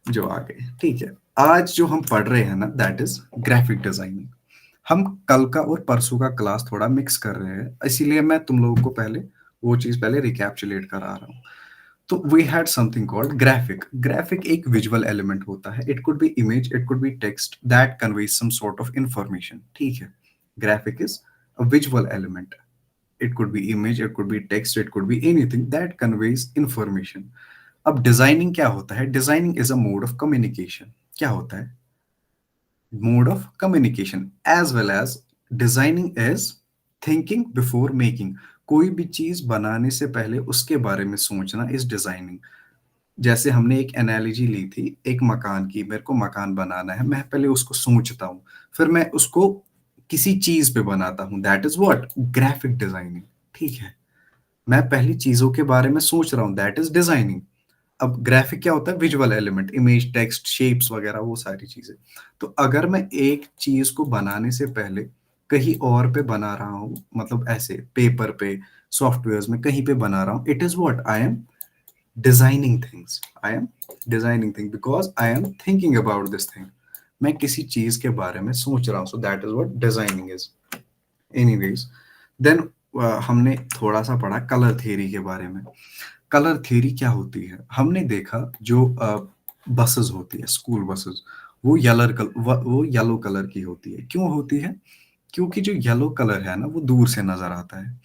जो आ गए, ठीक है। आज जो हम पढ़ रहे हैं ना, दैट इज ग्राफिक डिजाइनिंग। हम कल का और परसों का क्लास थोड़ा मिक्स कर रहे हैं, इसीलिए मैं तुम लोगों को पहले वो चीज पहले रिकैप्चुलेट करा रहा हूँ। तो we had something called graphic. Graphic एक विजुअल एलिमेंट होता है। It could be image, it could be text that conveys some sort of information, ठीक है। Graphic is a visual element. It could be image, it could be text, it could be anything that conveys information. अब designing क्या होता है? Designing is a mode of communication. क्या होता है? Mode of communication. As well as designing is thinking before making. कोई भी चीज बनाने से पहले उसके बारे में सोचना इज डिजाइनिंग। जैसे हमने एक एनालॉजी ली थी एक मकान की, मेरे को मकान बनाना है, मैं पहले उसको सोचता हूँ, फिर मैं उसको किसी चीज पे बनाता हूँ, that is what graphic designing, ठीक है। मैं पहली चीजों के बारे में सोच रहा हूँ, दैट इज डिजाइनिंग। अब ग्राफिक क्या होता है? Visual element, image, text, shapes वगैरह वो सारी चीजें। तो अगर मैं एक चीज को बनाने से पहले कहीं और पे बना रहा हूँ, मतलब ऐसे पेपर पे, सॉफ्टवेयर में कहीं पे बना रहा हूँ, it is what I am designing things. I am designing things because I am thinking about this thing. मैं किसी चीज के बारे में सोच रहा हूँ, so that is what designing is. Anyways, then हमने थोड़ा सा पढ़ा कलर थ्योरी के बारे में। कलर थ्योरी क्या होती है? हमने देखा जो बसेस होती है, स्कूल बसेस, वो येलो कलर की होती है। क्यों होती है? क्योंकि जो येलो कलर है ना वो दूर से नजर आता है।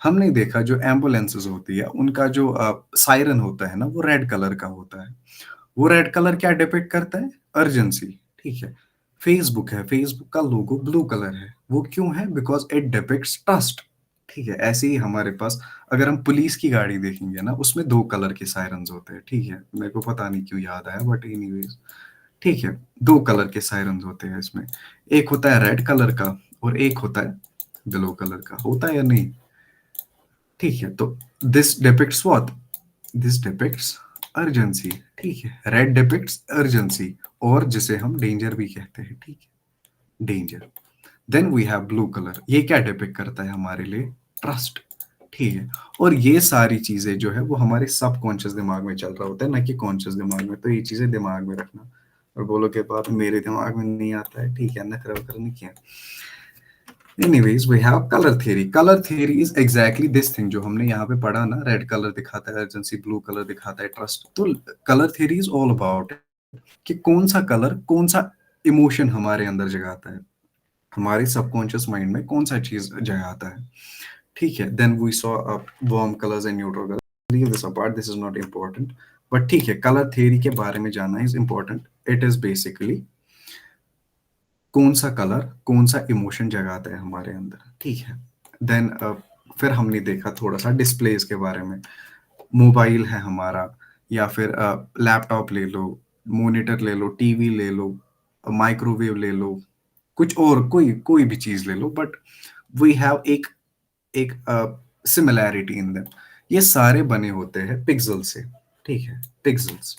हमने देखा जो एम्बुलेंसेस होती है उनका जो सायरन होता है ना वो रेड कलर का होता है। वो रेड कलर क्या डिपिक्ट करता है? अर्जेंसी, ठीक है। फेसबुक है, फेसबुक का लोगो ब्लू कलर है। वो क्यों है? बिकॉज इट डिपिक्ट्स ट्रस्ट, ठीक है। ऐसे ही हमारे पास अगर हम पुलिस की गाड़ी देखेंगे ना, उसमें दो कलर के सायरन्स होते हैं, ठीक है। मेरे को पता नहीं क्यों याद आया, बट एनीवेज, ठीक है। दो कलर के सायरन्स होते हैं इसमें। एक होता है रेड कलर का और एक होता है ब्लू कलर का, होता है या नहीं? ठीक है। तो this depicts what? This depicts urgency, ठीक है। रेड डिपिक्ट्स अर्जेंसी, और जिसे हम डेंजर भी कहते हैं, ठीक है, danger. Then we have blue colour. ये क्या डिपिक्ट करता है हमारे लिए? ट्रस्ट, ठीक है। और ये सारी चीजें जो है वो हमारे सबकॉन्शियस दिमाग में चल रहा होता है, ना कि कॉन्शियस दिमाग में। तो ये चीजें दिमाग में रखना। और बोलो के बाद मेरे दिमाग में नहीं आता है, ठीक है, नखरा वखरा नहीं किया। Anyways, we have color theory. Color theory is exactly this thing जो हमने यहाँ पे पढ़ा ना, रेड कलर दिखाता है अर्जेंसी, ब्लू कलर दिखाता है ट्रस्ट। तो colour theory is all about कि कौन सा कलर कौन सा इमोशन हमारे अंदर जगाता है, हमारे सबकॉन्शियस माइंड में कौन सा चीज जगाता है, ठीक है। Then we saw warm colours and neutral colours. Leave this apart, this is not important, but ठीक है, कलर थ्योरी के बारे में जानना is important. It is basically कौन सा कलर कौन सा इमोशन जगाता है हमारे अंदर, ठीक है। देन फिर हमने देखा थोड़ा सा डिस्प्लेस के बारे में। मोबाइल है हमारा, या फिर लैपटॉप ले लो, मॉनिटर ले लो, टीवी ले लो, माइक्रोवेव ले लो, कुछ और कोई कोई भी चीज ले लो, बट वी हैव एक एक सिमिलैरिटी इन देम। ये सारे बने होते हैं पिक्सल से, ठीक है, पिक्सल्स,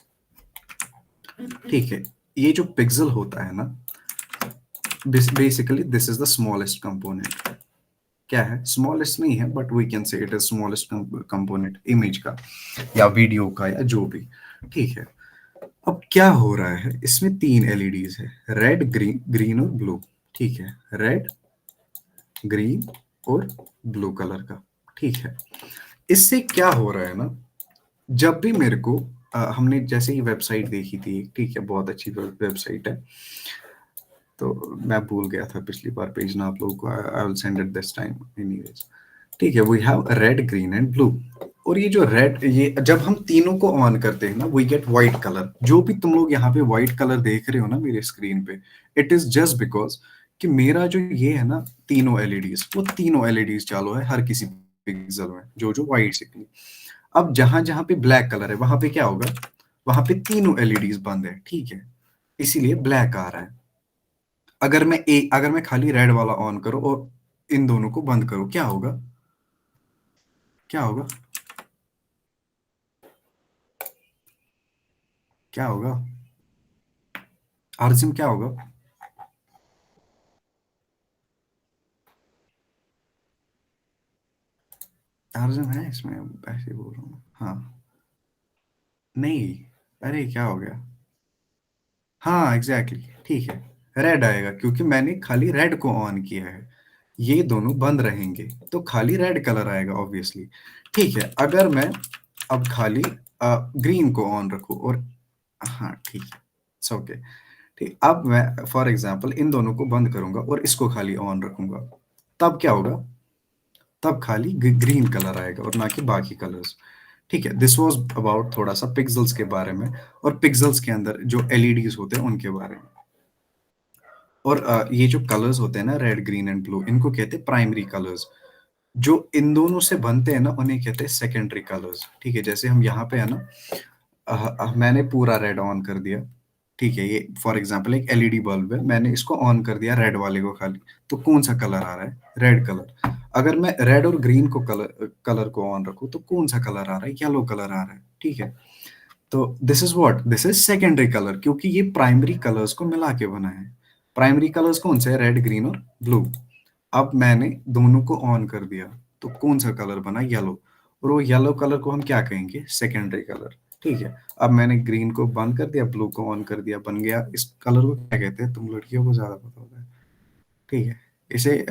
ठीक है। ये जो पिक्सल होता है ना, basically this is the smallest component. क्या है? स्मॉलेस्ट नहीं है, but we can say it is smallest component image का या वीडियो का या जो भी, ठीक है। अब क्या हो रहा है इसमें? तीन एलईडीज है, रेड, ग्रीन, ग्रीन और ब्लू, ठीक है। रेड, ग्रीन और ब्लू कलर का, ठीक है। इससे क्या हो रहा है ना, जब भी मेरे को हमने जैसे ही वेबसाइट देखी थी, ठीक है, बहुत अच्छी वेबसाइट है। तो मैं भूल गया था पिछली बार भेजना आप लोगों को, I will send it this time anyways, ठीक है। We have red, green and blue. और ये जो रेड, ये जब हम तीनों को ऑन करते हैं ना, वी गेट व्हाइट कलर। जो भी तुम लोग यहाँ पे व्हाइट कलर देख रहे हो ना मेरे स्क्रीन पे, इट इज जस्ट बिकॉज कि मेरा जो ये है ना तीनों एलईडीज, वो तीनों एलईडीज चालू है हर किसी पिक्सल में, जो जो व्हाइट सिग्नल। अब जहां जहां पे ब्लैक कलर है वहां पे क्या होगा? वहां पे तीनों एलईडीज बंद है, ठीक है, इसीलिए ब्लैक आ रहा है। अगर मैं खाली रेड वाला ऑन करूं और इन दोनों को बंद करूं, क्या होगा? क्या होगा? क्या होगा? आरजिम क्या होगा? आरजिम है इसमें, ऐसे ही बोल रहा हूँ, हाँ। नहीं, अरे क्या हो गया? हाँ एग्जैक्टली exactly, ठीक है, रेड आएगा क्योंकि मैंने खाली रेड को ऑन किया है। ये दोनों बंद रहेंगे तो खाली रेड कलर आएगा ऑब्वियसली। ठीक है, अगर मैं अब खाली ग्रीन को ऑन रखूं और, हाँ ठीक है, इट्स ओके। ठीक, अब मैं फॉर एग्जांपल इन दोनों को बंद करूंगा और इसको खाली ऑन रखूंगा, तब क्या होगा? तब खाली ग्रीन कलर आएगा और ना कि बाकी कलर्स। ठीक है, दिस वाज अबाउट थोड़ा सा पिक्सेल्स के बारे में, और पिक्सेल्स के अंदर जो एलईडीज होते हैं उनके बारे में। और ये जो कलर्स होते हैं ना, रेड ग्रीन एंड ब्लू, इनको कहते हैं प्राइमरी कलर्स। जो इन दोनों से बनते हैं ना, उन्हें कहते हैं सेकेंडरी कलर्स। ठीक है, जैसे हम यहाँ पे है ना, मैंने पूरा रेड ऑन कर दिया। ठीक है, ये फॉर एग्जांपल एक एलईडी बल्ब है, मैंने इसको ऑन कर दिया रेड वाले को खाली, तो कौन सा कलर आ रहा है? Red colour. अगर मैं रेड और ग्रीन को कलर कलर को ऑन रखूं तो कौन सा कलर आ रहा है? येलो कलर आ रहा है। ठीक है, तो this is what, this is secondary colour, क्योंकि ये प्राइमरी कलर्स को मिला के बना है। प्राइमरी कलर्स कौन से है? रेड ग्रीन और ब्लू। अब मैंने दोनों को ऑन कर दिया तो कौन सा कलर बना? येलो। और वो येलो कलर को हम क्या कहेंगे? Secondary colour. ठीक है, अब मैंने ग्रीन को बंद कर दिया, ब्लू को ऑन कर दिया, बन गया। इस कलर को क्या कहते हैं? तुम लड़कियों को ज्यादा पता होता है। ठीक है, इसे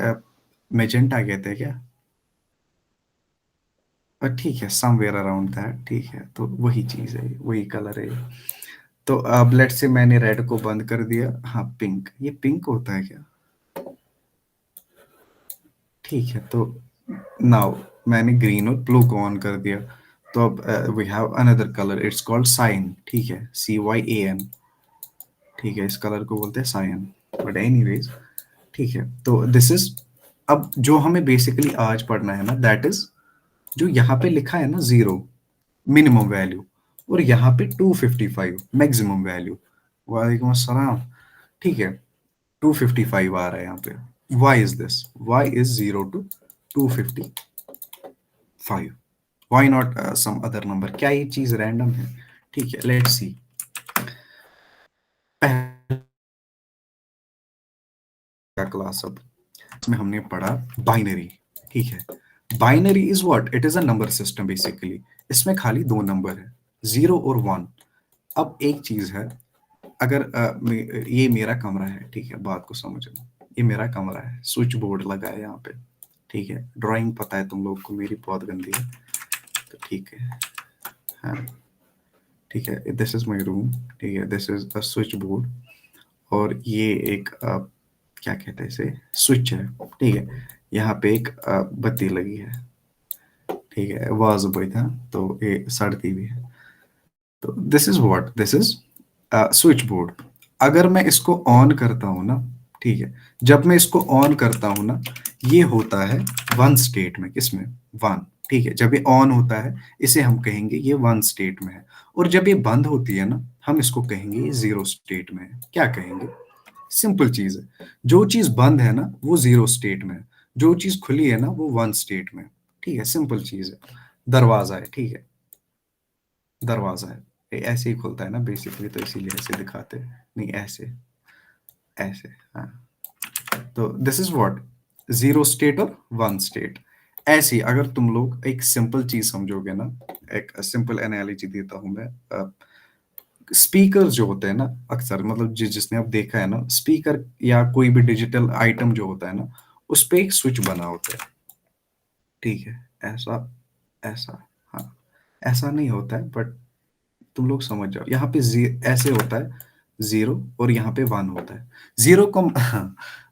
मेजेंटा कहते हैं क्या? पर ठीक है, समवेयर अराउंड दैट। ठीक है, तो वही चीज है, वही कलर है। तो अब लेट्स से मैंने रेड को बंद कर दिया। हाँ पिंक, ये पिंक होता है क्या? ठीक है, तो नाउ मैंने ग्रीन और ब्लू को ऑन कर दिया, तो अब we have another colour, it's called cyan. ठीक है, CYAN। ठीक है, इस कलर को बोलते हैं साइन। बट एनीवेज, ठीक है, तो दिस इज, अब जो हमें बेसिकली आज पढ़ना है ना, दैट इज जो यहाँ पे लिखा है ना, 0 मिनिमम वैल्यू, और यहाँ पे 255 मैक्सिमम वैल्यू। वालेकुम अस्सलाम। ठीक है, 255 आ रहा है यहाँ पे। Why is this? Why is 0 to 255? Why not some other number? क्या ये चीज रैंडम है? ठीक है, लेट्स सी। पहला क्लास अब में हमने पढ़ा बाइनरी। ठीक है, binary is what? It is a number system basically. इसमें खाली दो नंबर है, 0 और 1। अब एक चीज है, अगर ये मेरा कमरा है, ठीक है, बात को समझना। ये मेरा कमरा है, स्विच बोर्ड लगा है यहाँ पे। ठीक है, ड्राइंग पता है तुम लोग को मेरी बहुत गंदी है, तो ठीक है। हाँ ठीक है, दिस इज माय रूम। ठीक है, this is the switch board, और ये एक क्या कहते हैं इसे, स्विच है। ठीक है, यहाँ पे एक बत्ती लगी है। ठीक है, आवाज भी था तो ये सड़ती भी है। तो this is what, this is switch board. अगर मैं इसको ऑन करता हूँ ना, ठीक है, जब मैं इसको ऑन करता हूँ ना, ये होता है वन स्टेट में। किसमें? वन। ठीक है, जब ये ऑन होता है, इसे हम कहेंगे ये वन स्टेट में है। और जब ये बंद होती है ना, हम इसको कहेंगे ये जीरो स्टेट में है। क्या कहेंगे? सिंपल चीज है, जो चीज बंद है ना वो जीरो स्टेट में है, जो चीज खुली है ना वो वन स्टेट में है। ठीक है, सिंपल चीज है। दरवाजा है, ठीक है, दरवाजा है, ये ऐसे ही खुलता है ना बेसिकली, तो इसीलिए ऐसे दिखाते हैं, नहीं ऐसे, ऐसे। हाँ, तो this is what, zero state और वन स्टेट। ऐसी अगर तुम लोग एक सिंपल चीज समझोगे ना, एक सिंपल एनालॉजी देता हूं मैं। स्पीकर जो होते हैं ना, अक्सर मतलब जिसने आप देखा है ना, स्पीकर या कोई भी डिजिटल आइटम जो होता है ना, उस पे एक स्विच बना होता है। ठीक है, ऐसा, ऐसा, हाँ, ऐसा नहीं होता है, बट तुम लोग समझ जाओ। यहाँ पे ऐसे होता है, जीरो, और यहाँ पे वन होता है। जीरो को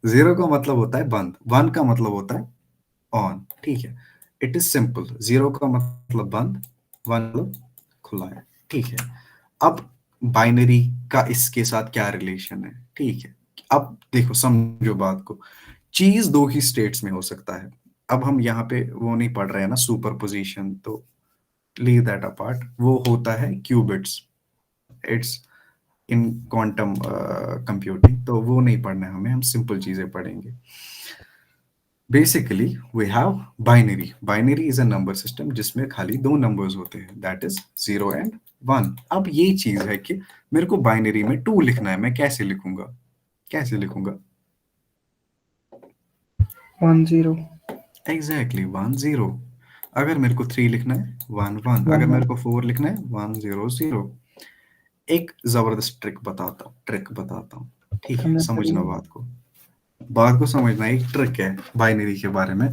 जीरो का मतलब होता है बंद, वन का मतलब होता है ऑन। ठीक है, इट इज सिंपल। जीरो का मतलब बंद, वन मतलब खुला है। ठीक है, अब बाइनरी का इसके साथ क्या रिलेशन है? ठीक है, अब देखो समझो बात को। चीज दो ही स्टेट्स में हो सकता है। अब हम यहाँ पे वो नहीं पढ़ रहे हैं ना, सुपर पोजिशन, तो लीव दैट अपार्ट। वो होता है qubits, it's in quantum computing, तो वो नहीं पढ़ना है हमें, हम सिंपल चीजें पढ़ेंगे। Basically we have binary. Binary is a number system जिसमें खाली दो नंबर्स होते हैं, दैट इज 0 एंड 1। अब ये चीज है कि मेरे को बाइनरी में 2 लिखना है, मैं कैसे लिखूंगा? कैसे लिखूंगा? 10 एग्जैक्टली 1 0। अगर मेरे को 3 लिखना है, 1 1। अगर 1 मेरे 1 को 4 लिखना है, 1 0 0। एक जबरदस्त ट्रिक बताता हूँ, ठीक है, हमने समझना पढ़ी। बात को समझना। एक ट्रिक है बाइनरी के बारे में।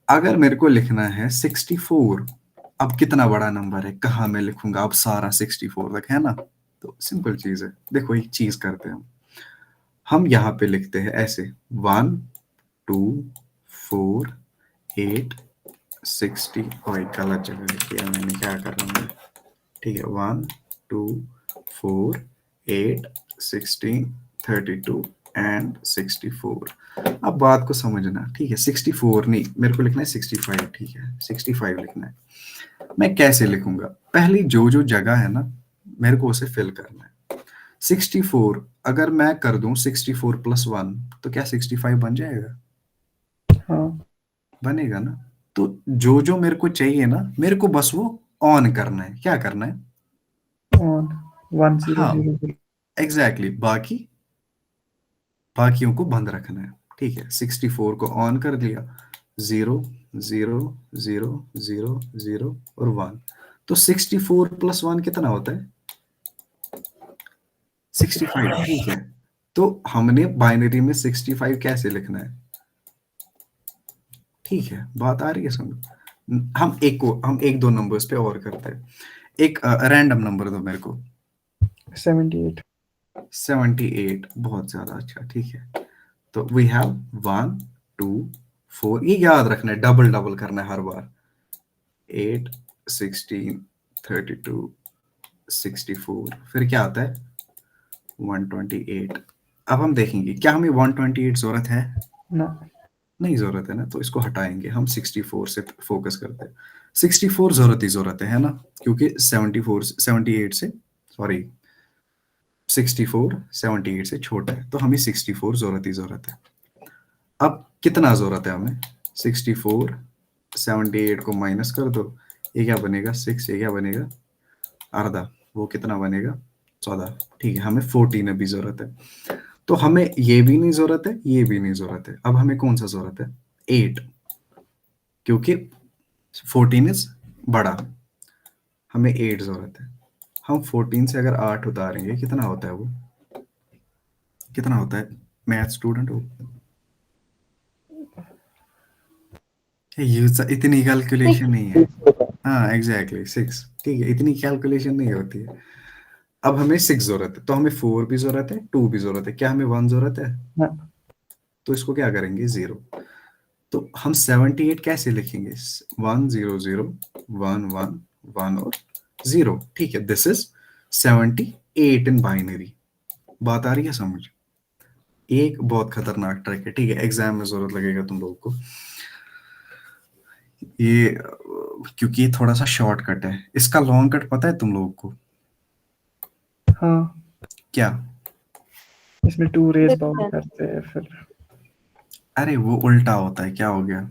अगर मेरे को लिखना है 64, अब कितना बड़ा नंबर है, कहाँ मैं लिखूंगा अब सारा 64 तक, है ना? तो सिंपल चीज है, देखो एक चीज करते हैं हम यहाँ पे लिखते हैं ऐसे 1 2 4 8 60, और गलत जगह लिख दिया मैंने, क्या कर रहा हूँ, ठीक है, 1 2 4 8 16 32 एंड 64। अब बात को समझना, ठीक है, 64 नहीं, मेरे को लिखना है 65, ठीक है, 65 लिखना है। मैं कैसे लिखूंगा? पहली जो जो जगह है ना, मेरे को उसे फिल करना है। 64 अगर मैं कर दूं 64 प्लस 1, तो क्या 65 बन जाएगा? हाँ, बनेगा ना? तो जो जो मेरे को चाहिए ना, मेरे को बस वो ऑन करना है। क्या करना है? ऑन 1000। एग्जैक्टली बाकी बाकियों को बंद रखना है, ठीक है। 64 को ऑन कर दिया, 0 0 0 0 0 और 1। तो 64 प्लस 1 कितना होता है? 65, ठीक है। तो हमने बाइनरी में 65 कैसे लिखना है? ठीक है, बात आ रही है समझ? हम एक दो नंबर्स पे और करते हैं। एक रैंडम नंबर दो मेरे को। 78। 78, बहुत ज्यादा अच्छा, ठीक है। तो वी हैव 1 2 4, ये याद रखना है, डबल डबल करना है हर बार। 8 16 32 64, फिर क्या आता है? 128। अब हम देखेंगे क्या हमें 128 जरूरत है? ना। नहीं जरूरत है ना, तो इसको हटाएंगे, हम 64 से फोकस करते हैं। 64 जरूरत है ना? क्योंकि 74 78 से, सॉरी, 64 78 से छोटा है, तो हमें 64 जरूरत है। अब कितना जरूरत है हमें? 64 78 को माइनस कर दो, ये क्या बनेगा? 6, ये क्या बनेगा? आधा, वो कितना बनेगा? 14, ठीक है। हमें 14 अभी जरूरत है, तो हमें ये भी नहीं जरूरत है, ये भी नहीं जरूरत है। अब हमें कौन सा जरूरत है? 8, क्योंकि 14 इज बड़ा, हमें 8 जरूरत है। हम 14 से अगर 8 उतारेंगे, कितना होता है वो? कितना होता है? मैथ स्टूडेंट हो, ये इतनी कैलकुलेशन नहीं है। हाँ एग्जैक्टली 6, ठीक है, इतनी कैलकुलेशन नहीं होती है। अब हमें 6 जरूरत है, तो हमें 4 भी जरूरत है, 2 भी जरूरत है, क्या हमें 1 जरूरत है? ना। तो इसको क्या करेंगे? 0। तो हम 78 कैसे लिखेंगे? 1 0 0 1 1 1 और 0, ठीक है। This is 78 in binary. बात आ रही है समझ? एक बहुत खतरनाक ट्रिक है, ठीक है, एग्जाम में जरूरत लगेगा तुम लोगों को ये, क्योंकि ये थोड़ा सा शॉर्टकट है। इसका लॉन्ग कट पता है तुम लोगों को? हाँ, क्या? इसमें 2 रेज बाउंड करते हैं फिर। अरे वो उल्टा होता है, क्या हो गया?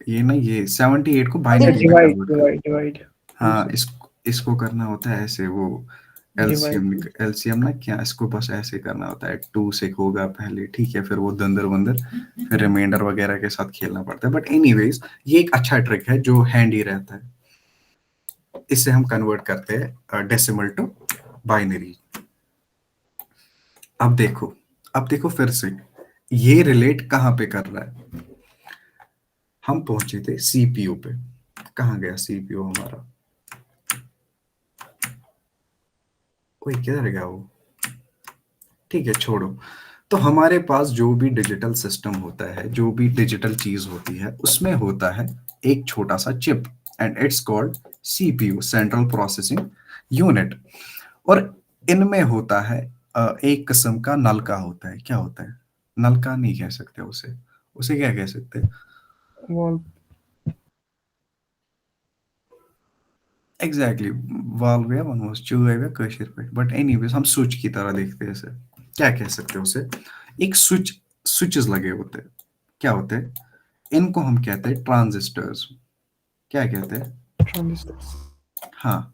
ये ना, ये 78 को बाइनरी में डिवाइड कन्वर्ट कर, डिवाइड डिवाइड। 2 हाँ, से इसको करना होता है ऐसे, वो एलसीएम, डिवाइड। एलसीएम ना क्या, इसको बस ऐसे करना होता है, 2 से होगा पहले, ठीक है, फिर वो दंदर वंदर, फिर रिमाइंडर वगैरह के साथ खेलना पड़ता है। बट एनीवेज, ये एक अच्छा ट्रिक है जो हैंडी रहता है। इससे हम कन्वर्ट करते हैं डेसिमल टू बाइनरी। अब देखो, फिर से ये रिलेट कहाँ पे कर रहा है? हम पहुंचे थे सीपीयू पे, कहाँ गया सीपीयू हमारा? कोई किधर गया वो? ठीक है, छोड़ो। तो हमारे पास जो भी डिजिटल सिस्टम होता है, जो भी डिजिटल चीज होती है, उसमें होता है एक छोटा सा chip, and it's called CPU, central processing unit. और इनमें होता है एक किस्म का नलका होता है। क्या होता है? नलका नहीं कह सकते उसे, उसे क्या कह सकते हैं? वॉल। एग्जैक्टली, वाल्व या मनोस चूहे या कशिर पे, बट एनीवेज हम स्विच की तरह देखते हैं इसे। क्या कह सकते हैं उसे? एक स्विचेस लगे होते हैं। क्या होते हैं? इनको हम कहते हैं ट्रांजिस्टर्स। क्या कहते हैं? ट्रांजिस्टर्स। हाँ,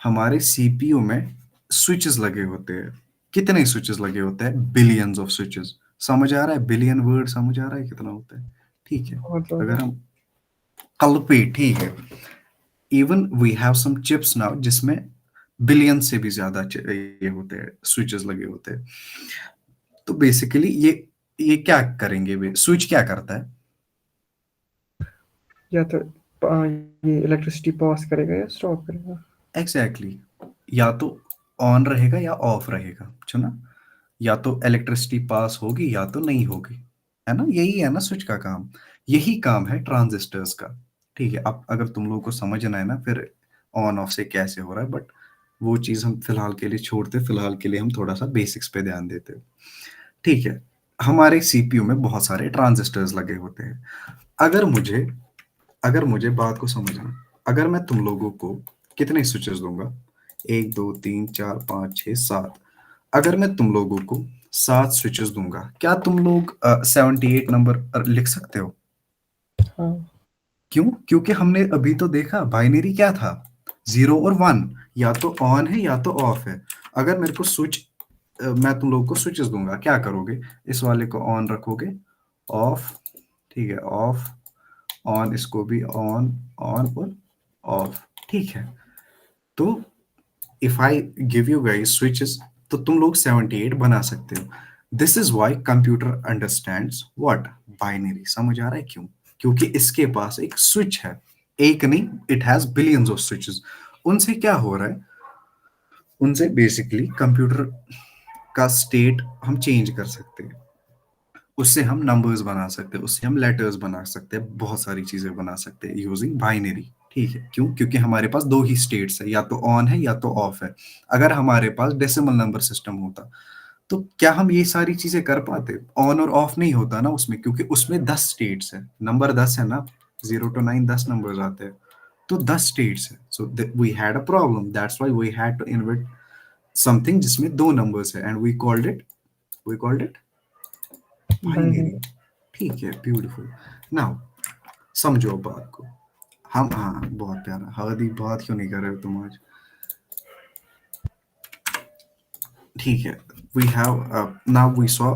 हमारे सीपीयू में स्विचेस लगे होते हैं। कितने स्विचेस लगे होते हैं? Billions of switches. समझ आ रहा है? बिलियन वर्ड समझ आ रहा है कितना होता है? ठीक है। बहुत अगर ज्यादा। हम कल पे, ठीक है, even we have some chips now जिसमें बिलियन से भी ज्यादा ये होते हैं, स्विचेस लगे होते हैं। तो बेसिकली ये क्या करेंगे, वे स्विच क्या करता है? या तो ये इलेक्ट्रिसिटी पास करेगा या स्टॉप करेगा। Exactly exactly. या तो ऑन रहेगा या ऑफ रहेगा, चुना। या तो इलेक्ट्रिसिटी पास होगी या तो नहीं होगी, है ना? यही है ना स्विच का काम। यही काम है ट्रांजिस्टर्स का। ठीक है, अब अगर तुम लोगों को समझना है ना फिर ऑन ऑफ से कैसे हो रहा है, बट वो चीज हम फिलहाल के लिए छोड़ते, फिलहाल के लिए हम थोड़ा सा बेसिक्स पे ध्यान देते हैं। ठीक है, हमारे सीपीयू में बहुत सारे ट्रांजिस्टर्स लगे होते हैं। अगर मुझे अगर मुझे बात को समझना, अगर मैं तुम लोगों को कितने स्विचेस दूंगा, 1 2 3 4 5 6 7, अगर मैं तुम लोगों को 7 स्विचेस दूंगा, क्या तुम लोग 78 नंबर लिख सकते हो? हाँ। क्यों? क्योंकि हमने अभी तो देखा बाइनरी क्या था, 0 और 1, या तो ऑन है या तो ऑफ है। अगर मेरे को मैं तुम लोगों को स्विचेस दूंगा, क्या करोगे? इस वाले को ऑन रखोगे, ऑफ, ठीक है, ऑफ, ऑन, इसको भी ऑन, ऑन और ऑफ, ठीक है। तो if I give you guys switches, तो तुम लोग 78 बना सकते हो। This is why computer understands what, binary. समझ आ रहा है क्यों? क्योंकि इसके पास एक स्विच है, एक नहीं, it has billions of switches. उनसे क्या हो रहा है, उनसे बेसिकली कंप्यूटर का स्टेट हम चेंज कर सकते हैं, उससे हम नंबर्स बना सकते हैं, उससे हम लेटर्स बना सकते हैं, बहुत सारी चीजें बना सकते हैं यूजिंग बाइनरी। ठीक है, क्यों? क्योंकि हमारे पास दो ही स्टेट्स है, या तो ऑन है या तो ऑफ है। अगर हमारे पास डेसिमल नंबर सिस्टम होता तो क्या हम ये सारी चीजें कर पाते? ऑन और ऑफ नहीं होता ना उसमें, क्योंकि उसमें 10 स्टेट्स है, नंबर 10 है ना, 0 to 9 10 नंबर्स आते हैं, तो 10 स्टेट्स है। So we had a problem, that's why we had to invent something जिसमें दो नंबर्स है, and we called it binary. Binary. ठीक है, ब्यूटीफुल। नाउ समझो बात को। हम, हाँ, बहुत प्यारा। हादी, बात क्यों नहीं कर रहे हो तुम आज? ठीक है, we have now we saw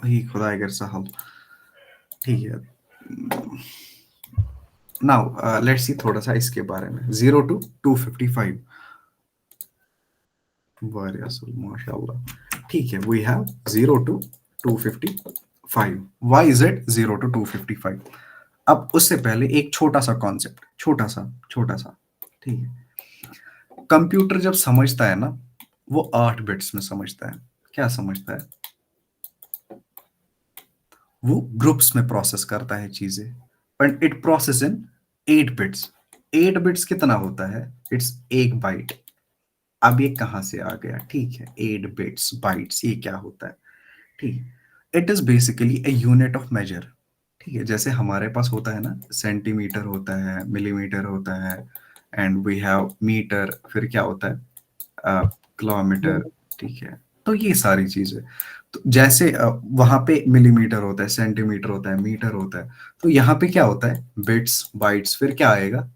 he खुदा कर सहल। ठीक है, नाउ लेट्स सी थोड़ा सा इसके बारे में, 0 to 255। माशाल्लाह। ठीक है, we have 0 to 255। Why is it 0 to 255? अब उससे पहले एक छोटा सा कॉन्सेप्ट, छोटा सा, ठीक है। कंप्यूटर जब समझता है ना, वो 8 बिट्स में समझता है। क्या समझता है? वो ग्रुप्स में प्रोसेस करता है चीजें, but it process in 8 bits. 8 bits कितना होता है? It's 1 byte. अब ये कहां से आ गया? ठीक है, 8 बिट्स, बाइट्स, ये क्या होता है? ठीक, it is basically a unit of measure. ठीक है, जैसे हमारे पास होता है ना, सेंटीमीटर होता है, मिलीमीटर होता है, एंड वी हैव मीटर, फिर क्या होता है, किलोमीटर। ठीक है, तो ये सारी चीजें, तो जैसे वहां पे मिलीमीटर होता है, सेंटीमीटर होता है, मीटर होता है, तो यहाँ पे क्या होता है? बिट्स, बाइट्स, फिर क्या आएगा?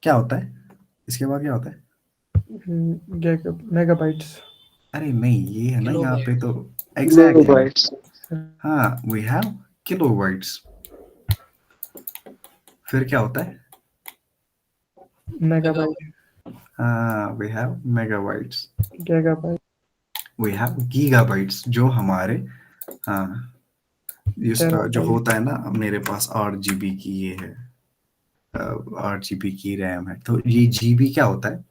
क्या होता है इसके बाद? क्या होता है? मेगाबाइट्स। अरे नहीं, ये है ना यहाँ पे तो, एग्जैक्टली exactly. किलोबाइट्स। हाँ, वी हैव किलोबाइट्स। फिर क्या होता है? मेगाबाइट। हाँ, we have megabytes. Gigabyte. We have gigabytes, जो हमारे, हाँ, जो टेराबाइट। होता है ना, मेरे पास 8 GB की ये है, 8 GB की रैम है, तो ये जीबी क्या होता है?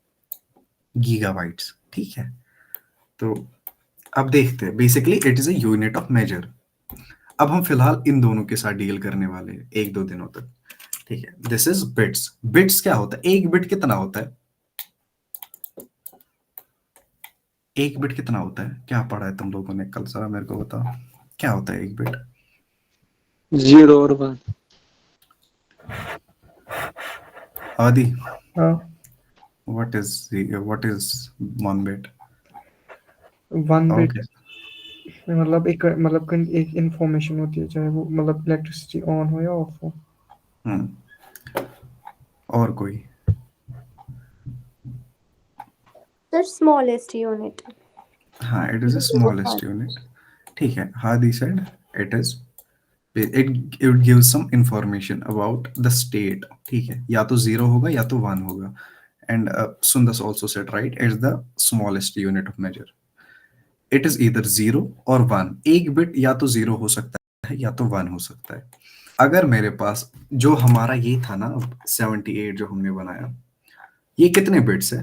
गीगाबाइट्स। ठीक है, तो अब देखते हैं, basically it is a unit of measure. अब हम फिलहाल इन दोनों के साथ डील करने वाले हैं 1 2 दिनों तक। ठीक है, दिस इज बिट्स। बिट्स क्या होता है? एक बिट कितना होता है? एक बिट कितना होता है? क्या पढ़ा है तुम लोगों ने कल? जरा मेरे को बताओ, क्या होता है एक बिट? 0 और 1। आदि, हाँ। What is 1 bit? 1 bit okay. मतलब एक इंफॉर्मेशन होती है, चाहे वो मतलब इलेक्ट्रिसिटी ऑन हो या ऑफ हो। हम्म, और कोई? The smallest unit. हाँ, it is the smallest unit. ठीक है, Hadi said it is, it gives some information about the state. ठीक है, या तो 0 होगा या तो 1 होगा, and Sundas also said right, it's the smallest unit of measure. It is either 0 और 1. एक बिट या तो 0 हो सकता है या तो 1 हो सकता है. अगर मेरे पास जो हमारा ये था ना 78 जो हमने बनाया, ये कितने बिट्स है?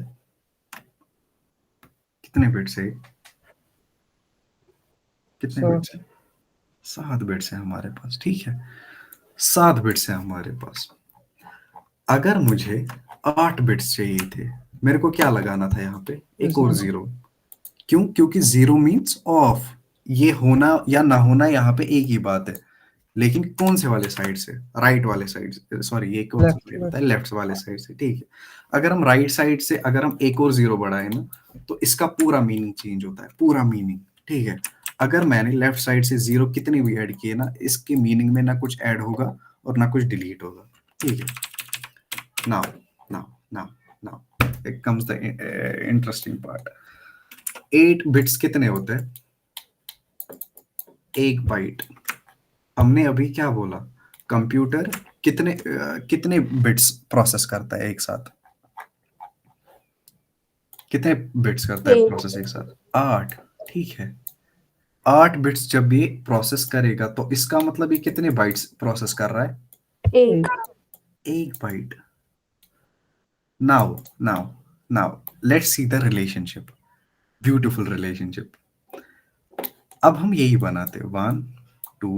कितने बिट्स है? कितने So बिट्स है? 7 बिट्स है हमारे पास. ठीक है, 7 बिट्स है हमारे पास. अगर मुझे 8 बिट्स चाहिए थे, मेरे को क्या लगाना था यहाँ पे? एक और 0. क्यों? क्योंकि 0 मीन्स ऑफ. ये होना या ना होना यहाँ पे एक ही बात है. लेकिन कौन से वाले साइड से? राइट वाले साइड से. सॉरी, ये कौन सा left साइड होता है? लेफ्ट वाले साइड से. ठीक है, अगर हम राइट साइड से अगर हम एक और 0 बढ़ाए ना, तो इसका पूरा मीनिंग चेंज होता है, पूरा मीनिंग. ठीक है, अगर मैंने लेफ्ट साइड से 0 कितने भी ऐड किए ना, इसके मीनिंग में ना कुछ ऐड होगा और ना कुछ डिलीट होगा. ठीक है, now now it comes the interesting part. 8 bits कितने होते हैं? एक बाइट. हमने अभी क्या बोला? कंप्यूटर कितने बिट्स प्रोसेस करता है एक साथ? कितने बिट्स करता है 8. प्रोसेस एक साथ? 8. ठीक है, 8 बिट्स जब ये प्रोसेस करेगा तो इसका मतलब ये कितने बाइट्स प्रोसेस कर रहा है? 8. एक byte. now let's see the relationship. Beautiful relationship. अब हम यही बनाते हैं. 1 2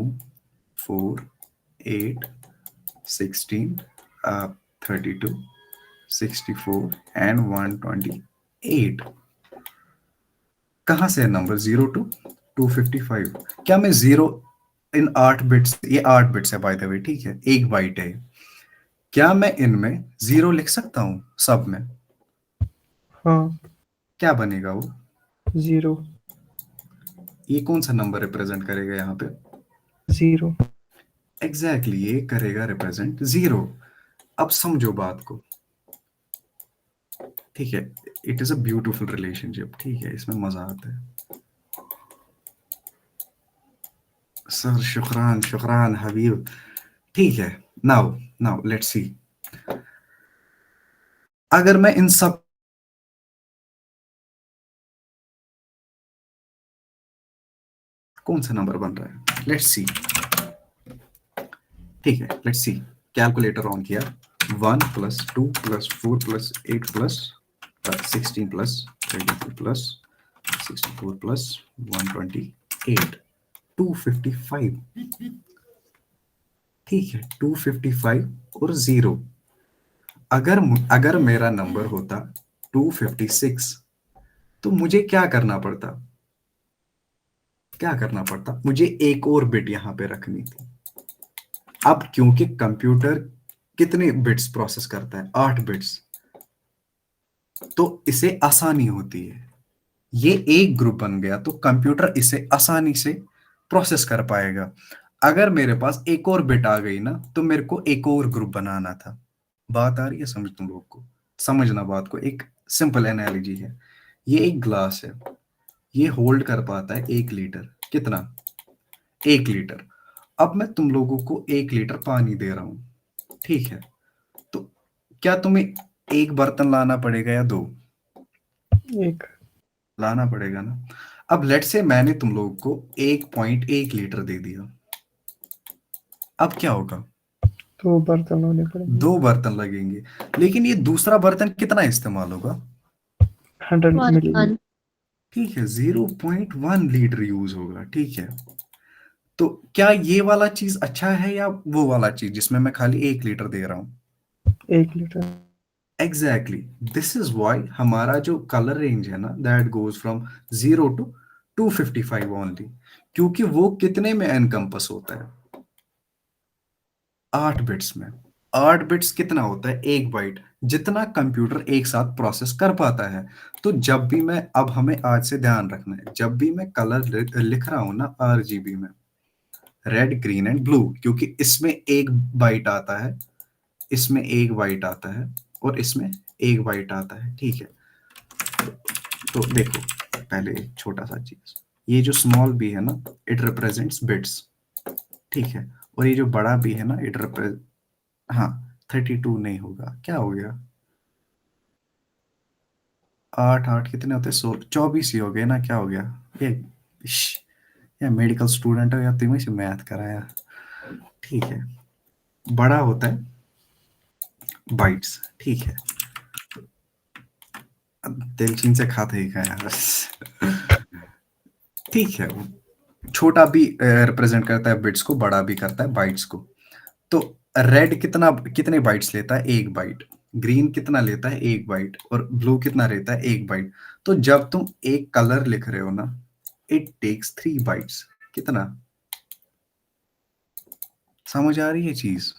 4 8 16 32 64 एंड 128. कहाँ से है नंबर? 0 to 255. क्या मैं 0 इन 8 बिट्स, ये 8 बिट्स है बाय द वे, ठीक है, एक बाइट है. क्या मैं इनमें 0 लिख सकता हूँ सब में? हाँ. क्या बनेगा वो? 0. ये कौन सा नंबर रिप्रेजेंट करेगा यहाँ पे? 0. एग्जैक्टली ये करेगा रिप्रेजेंट 0. अब समझो बात को. ठीक है, it is a beautiful relationship. ठीक है, इसमें मजा आता है. सर शुक्रान शुक्रान हबीब. ठीक है, नाउ लेट्स सी. अगर मैं इन सब कौन सा नंबर बन रहा है? Let's see. ठीक है, लेट्स सी. कैलकुलेटर ऑन किया. 1 + 2 + 4 + 8 + 16 + 32 + 64 + 128 255. ठीक है, 255 और 0. अगर मेरा नंबर होता 256, तो मुझे क्या करना पड़ता? मुझे एक और बिट यहां पे रखनी थी. अब क्योंकि कंप्यूटर कितने बिट्स प्रोसेस करता है? 8 बिट्स. तो इसे आसानी होती है. ये एक ग्रुप बन गया तो कंप्यूटर इसे आसानी से प्रोसेस कर पाएगा. अगर मेरे पास एक और बिट आ गई ना, तो मेरे को एक और ग्रुप बनाना था. बात आ रही है समझ तुम लोग को? समझना बात को. एक सिंपल एनालॉजी है. ये एक ग्लास है, ये होल्ड कर पाता है 1 लीटर. कितना? 1 लीटर. अब मैं तुम लोगों को 1 लीटर पानी दे रहा हूं. ठीक है, तो क्या तुम्हें एक बर्तन लाना पड़ेगा या 2? 1. लाना पड़ेगा ना. अब लेट से मैंने तुम लोगों को 1.1 लीटर दे दिया. अब क्या होगा? 2 बर्तन होने पड़ेंगे. 2 बर्तन लगेंगे. लेकिन ये दूसरा बर्तन कितना इस्तेमाल होगा? 100 1. मिली. ठीक है, 0.1 लीटर यूज होगा. ठीक है, तो क्या ये वाला चीज अच्छा है या वो वाला चीज जिसमें मैं खाली 1 लीटर दे रहा हूं? 1 litre. Exactly. This is why हमारा जो कलर रेंज है ना, that goes from 0 to 255 only. क्योंकि वो कितने में एनकम्पस होता है? 8 बिट्स में. 8 बिट्स कितना होता है? एक बाइट. जितना कंप्यूटर एक साथ प्रोसेस कर पाता है. तो जब भी मैं, अब हमें आज से ध्यान रखना है, जब भी मैं कलर लिख रहा हूं ना RGB में, रेड ग्रीन एंड ब्लू, क्योंकि इसमें एक बाइट आता है, इसमें एक बाइट आता है और इसमें एक बाइट आता है. ठीक है, तो देखो पहले एक छोटा सा चीज. ये जो स्मॉल बी है ना, इट रिप्रेजेंट्स बिट्स. ठीक है, और ये जो बड़ा बी है ना, इट रिप्रेजेंट, हाँ 32 नहीं होगा, क्या हो गया? 8 8 कितने होते हैं? 16 24 ही हो गए ना, क्या हो गया ये? इश, या मेडिकल स्टूडेंट हो या तुम्हें से मैथ कराया। ठीक है, बड़ा होता है बाइट्स, ठीक है। अब दिलचीन से खाते ही खाया बस। ठीक है, छोटा भी रिप्रेजेंट करता है बिट्स को, बड़ा भी करता है बाइट्स को। तो रेड कितने बाइट्स लेता है? एक बाइट। ग्रीन कितना लेता है? एक बाइट। और ब्लू कितना लेता है? एक बाइट। तो जब तुम एक कलर लिख रहे हो ना, इट टेक्स 3 बाइट्स। कितना? समझ आ रही है चीज?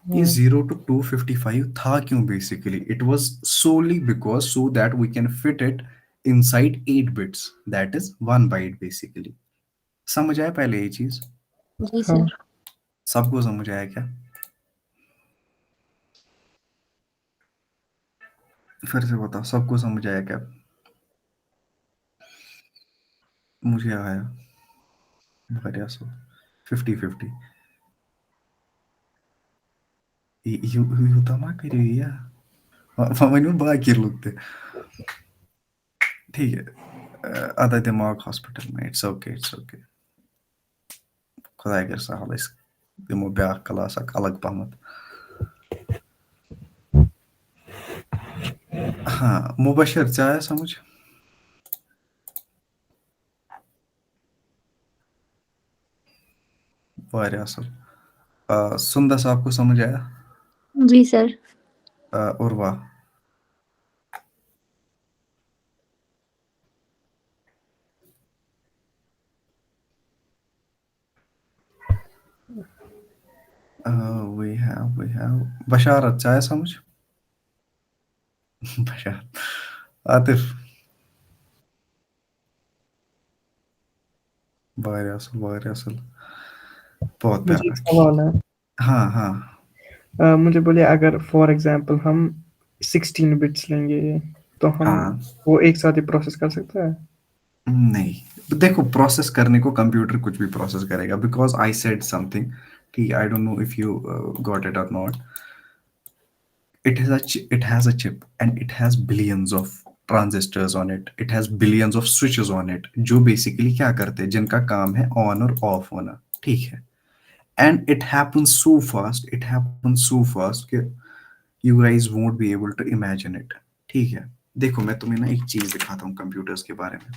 ये 0 to 255 था क्यों? Basically it was solely because so that we can fit it inside 8 bits, that is 1 byte basically. समझ आया पहले ये चीज? जी हाँ सर। सबको समझ आया क्या? फिर से बताओ, सबको समझ आया क्या? मुझे आया। बढ़िया। सो 50-50 yutama kariyor ya. Ama bakir lukte. ठीक है, आधा दिमाग हॉस्पिटल में। It's okay, it's okay. खुदा कर सहल दिमो ब्याह क्लास अलग पहमत। हाँ, मुबशर चाहे समझ? वारिया असल। सुंदर साहब को समझ आया? जी सर। उर्वा? we have बशारत चाहे समझ? बशार। आतिफ? वारिया असल, वारिया असल। बहुत मुझे एक प्यारा। सवाल है। हाँ हाँ। मुझे बोलिए, अगर फॉर एग्जांपल हम 16 बिट्स लेंगे तो हम हाँ, वो एक साथ ही प्रोसेस कर सकते हैं? नहीं देखो, प्रोसेस करने को कंप्यूटर कुछ भी प्रोसेस करेगा, बिकॉज आई सेड समथिंग। ठीक, I don't know if you got it or not. it has a chip and it has billions of transistors on it, it has billions of switches on it, जो basically क्या करते हैं, जिनका काम है on और of होना। ठीक है, and it happens so fast, it happens so fast कि you guys won't be able to imagine it. ठीक है, देखो मैं तुम्हें ना एक चीज दिखाता हूँ कंप्यूटर्स के बारे में।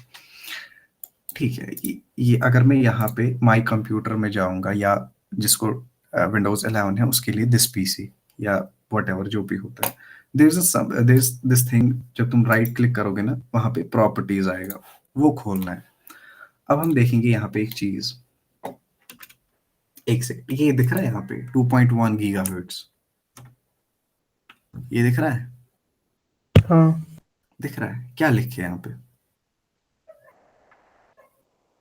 ठीक है, ये अगर मैं यहाँ पे माई कंप्यूटर में जाऊंगा, या जिसको विंडोज 11 है उसके लिए दिस पीसी, या वट एवर जो भी होता है, देर इज दिस थिंग। जब तुम राइट क्लिक करोगे ना, वहां पे प्रॉपर्टीज आएगा, वो खोलना है। अब हम देखेंगे यहाँ पे एक चीज। एक सेकंड, ये दिख रहा है यहाँ पे 2.1 गीगाहर्ट्ज, ये दिख रहा है? हाँ, दिख रहा है क्या लिखे यहाँ पे?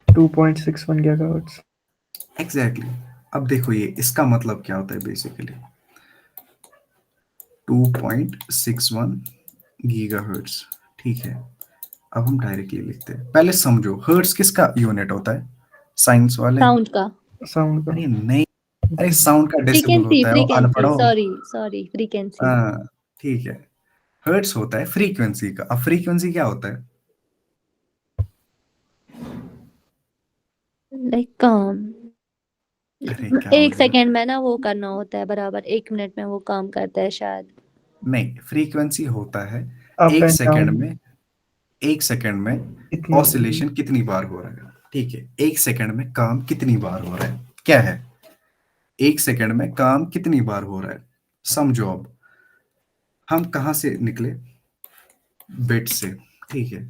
2.61 गीगाहर्ट्ज। एग्जैक्टली अब देखो, ये इसका मतलब क्या होता है बेसिकली? 2.61 गीगाहर्ट्ज। ठीक है, अब हम डायरेक्टली लिखते हैं। पहले समझो, हर्ट्ज किसका यूनिट होता है? साइंस वाले? साउंड का। साउंड का। अरे नहीं, अरे साउंड का डेसिबल फ्रीक्वेंसी, होता है, वो फ्रीक्वेंसी, अनपढ़ो। Sorry sorry, frequency. हाँ, ठीक है। हर्ट्ज होता है फ्रीक्वेंसी का। अब फ्रीक्वेंसी क्या होता है? लाइक अरे क्या हो एक गया? सेकेंड में ना वो करना होता है बराबर, 1 मिनट में वो काम करता है शायद। नहीं, फ्रीक्वेंसी होता है अप एक एंड सेकंड डाउन। में, एक सेकंड में इतनी ऑसिलेशन कितनी बार हो रहा है। ठीक है, एक सेकंड में काम कितनी बार हो रहा है, क्या है? एक सेकंड में काम कितनी बार हो रहा है, समझो। अब हम कहाँ से निकले? बिट से। ठीक है,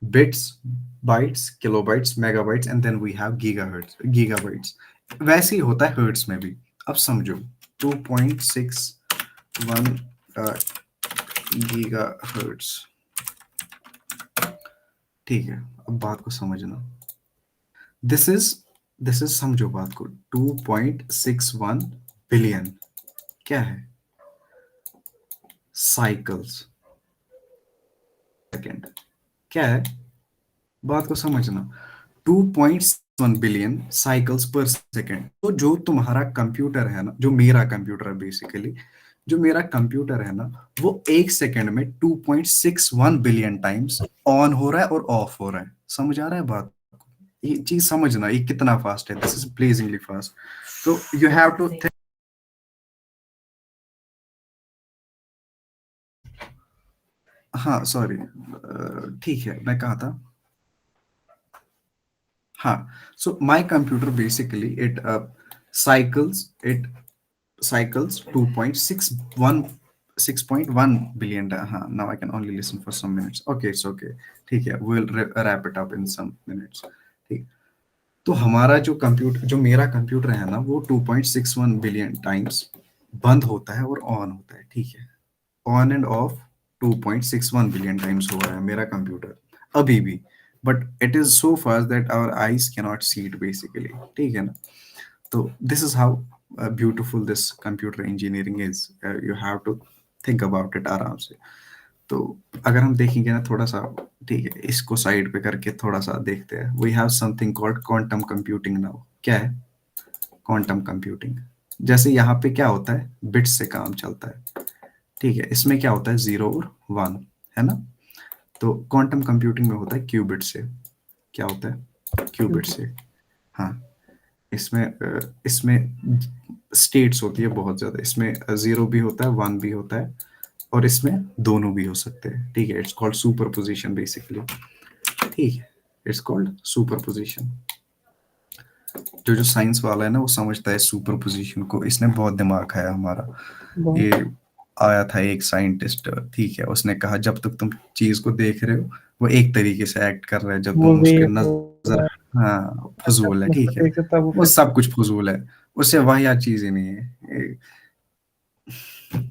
bits, bytes, kilobytes, megabytes, and then we have gigahertz, gigabytes. वैसे ही होता है हर्ट्ज में भी। अब समझो, 2.61 गीगाहर्ट्ज। ठीक है, अब बात को समझना। दिस इज समझो बात को, 2.61 बिलियन क्या है? Cycles second. क्या है? बात को समझना, 2.1 बिलियन साइकिल्स पर सेकेंड। तो जो तुम्हारा कंप्यूटर है ना, जो मेरा कंप्यूटर है बेसिकली, जो मेरा कंप्यूटर है ना, वो 1 सेकंड में 2.61 बिलियन टाइम्स ऑन हो रहा है और ऑफ हो रहा है। समझ आ रहा है बात? ये चीज समझना, ये कितना फास्ट है। This is blazingly fast. तो यू हैव टू थिंक। हाँ सॉरी, ठीक है, मैं कहा था। हाँ, so my computer basically it cycles 6.1 billion. हाँ, now I can only listen for some minutes. Okay, it's okay. ठीक है, we'll wrap it up in some minutes. ठीक। तो हमारा जो मेरा कंप्यूटर है ना, वो 2.61 बिलियन टाइम्स बंद होता है और ऑन होता है। ठीक है, on and off 2.61 billion times हो रहा है मेरा कंप्यूटर अभी भी। But it is so fast that our eyes cannot see it basically. ठीक है ना? तो this is how beautiful this computer engineering is. You have to think about it आराम से। तो अगर हम देखेंगे ना थोड़ा सा, ठीक है, इसको साइड पे करके थोड़ा सा देखते हैं। We have something called quantum computing now. क्या है क्वांटम कंप्यूटिंग? जैसे यहाँ पे क्या होता है, बिट्स से काम चलता है। ठीक है, इसमें क्या होता है, 0 और 1, है ना? तो क्वांटम कंप्यूटिंग में होता है क्यूबिट से। क्या होता है? क्यूबिट से। हाँ, इसमें स्टेट्स होती है बहुत ज्यादा। इसमें 0 भी होता है, 1 भी होता है, और इसमें दोनों भी हो सकते हैं। ठीक है, it's called super position basically. ठीक है, इट्स कॉल्ड सुपर पोजिशन। जो साइंस वाला है ना, वो समझता है सुपर पोजिशन को। इसने बहुत दिमाग खाया हमारा। बहुत। ये आया था एक साइंटिस्ट, ठीक है, उसने कहा जब तक तुम चीज को देख रहे हो वो एक तरीके से एक्ट कर रहा है, जब वो तुम उसके वेव हो नजर। रहा हाँ, है, जब फजूल है। तुम उसको ठीक है, देख सकता है वो वो फिर सब कुछ फजूल है। उससे वाहियात चीज ही नहीं है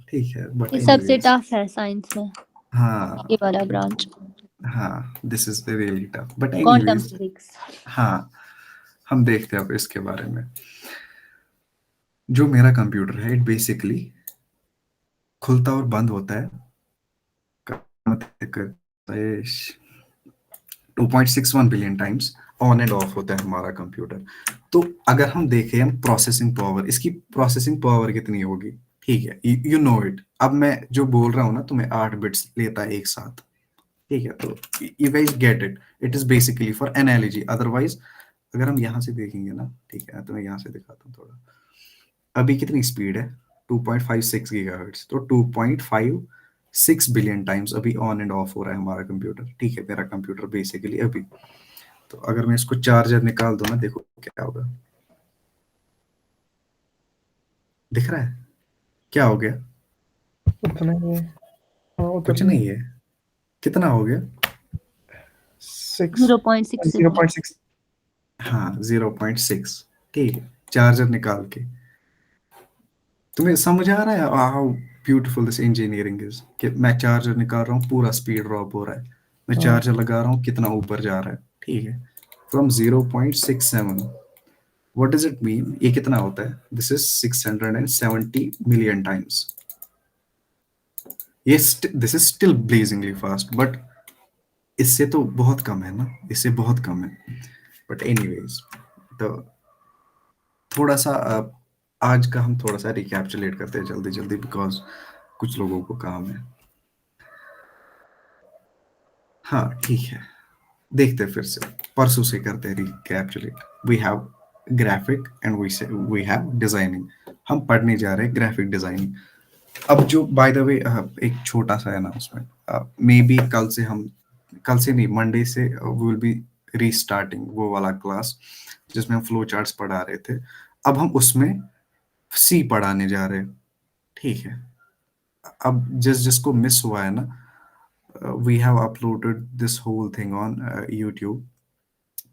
ठीक है, बट ये सबसे एनीवेज। टफ है साइंस में, ये हाँ वाला ब्रांच, हाँ, this is really tough, but quantum anyways. Physics. हाँ, हम देखते हैं अब इसके बारे में। जो मेरा कंप्यूटर है, इट बेसिकली खुलता और बंद होता है। 2.61 billion times on and of होता है हमारा कंप्यूटर। तो अगर हम देखें, हम प्रोसेसिंग पावर, इसकी प्रोसेसिंग पावर कितनी होगी? ठीक है, यू नो इट। अब मैं जो बोल रहा हूँ ना, तुम्हें 8 बिट्स लेता है एक साथ। ठीक है, तो you guys get it. It is basically for analogy. Otherwise अगर हम यहाँ से देखेंगे ना, ठीक है, तो मैं यहाँ से दिखाता हूँ थोड़ा। अभी कितनी स्पीड है? 2.56 गीगाहर्ट्ज। तो 2.56 बिलियन टाइम्स अभी ऑन एंड ऑफ हो रहा है हमारा कंप्यूटर। ठीक है, मेरा कंप्यूटर बेसिकली अभी। तो अगर मैं इसको चार्जर निकाल दूं ना, देखो क्या होगा। दिख रहा है क्या हो गया? उतना ही है। हाँ, उतर कुछ गया। नहीं है। कितना हो गया? 0.6। 0.66। हाँ, 0.6। ठीक है, चार्जर निकाल के। तुम्हें समझ आ रहा है how beautiful this engineering is? कि मैं चार्जर निकाल रहा हूँ, पूरा स्पीड ड्रॉप हो रहा है। मैं हाँ, चार्जर लगा रहा हूँ, कितना ऊपर जा रहा है। ठीक है, from 0.67। What does it mean? ये कितना होता है? This is 670 million times. ये this is still blazingly fast, but इससे तो बहुत कम है ना, इससे बहुत कम है। बट एनीवेज, तो थोड़ा सा आज का हम थोड़ा सा रिकैप्चुलेट करते हैं जल्दी जल्दी, बिकॉज कुछ लोगों को काम है। हाँ ठीक है, देखते हैं फिर से। परसों से करते हैं recapitulate. We have graphic and we have designing. हम पढ़ने जा रहे हैं ग्राफिक डिजाइनिंग। अब जो बाय द वे एक छोटा सा अनाउंसमेंट, मे बी कल से नहीं, मंडे से वी विल बी रीस्टार्टिंग वो वाला क्लास जिसमें हम फ्लो चार्ट्स पढ़ा रहे थे। अब हम उसमें सी पढ़ाने जा रहे हैं। ठीक है, अब जिसको मिस हुआ है ना, we have uploaded this whole thing on YouTube.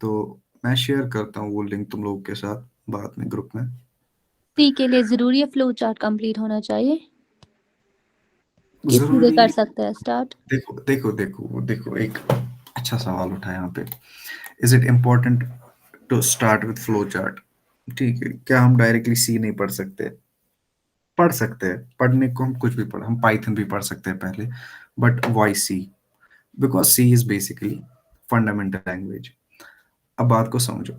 तो मैं शेयर करता हूँ वो लिंक तुम लोगों के साथ बाद में ग्रुप में। सी के लिए जरूरी है फ्लो चार्ट कंप्लीट होना चाहिए कि सीधे जरूरी? कर सकते हैं स्टार्ट? देखो देखो देखो देखो, एक अच्छा सवाल उठा यहाँ पे। Is it important to start with flow chart? ठीक है, क्या हम डायरेक्टली सी नहीं पढ़ सकते? पढ़ सकते हैं, पढ़ने को हम कुछ भी पढ़, हम पाइथन भी पढ़ सकते हैं पहले। But why C? Because C is basically fundamental language. अब बात को समझो।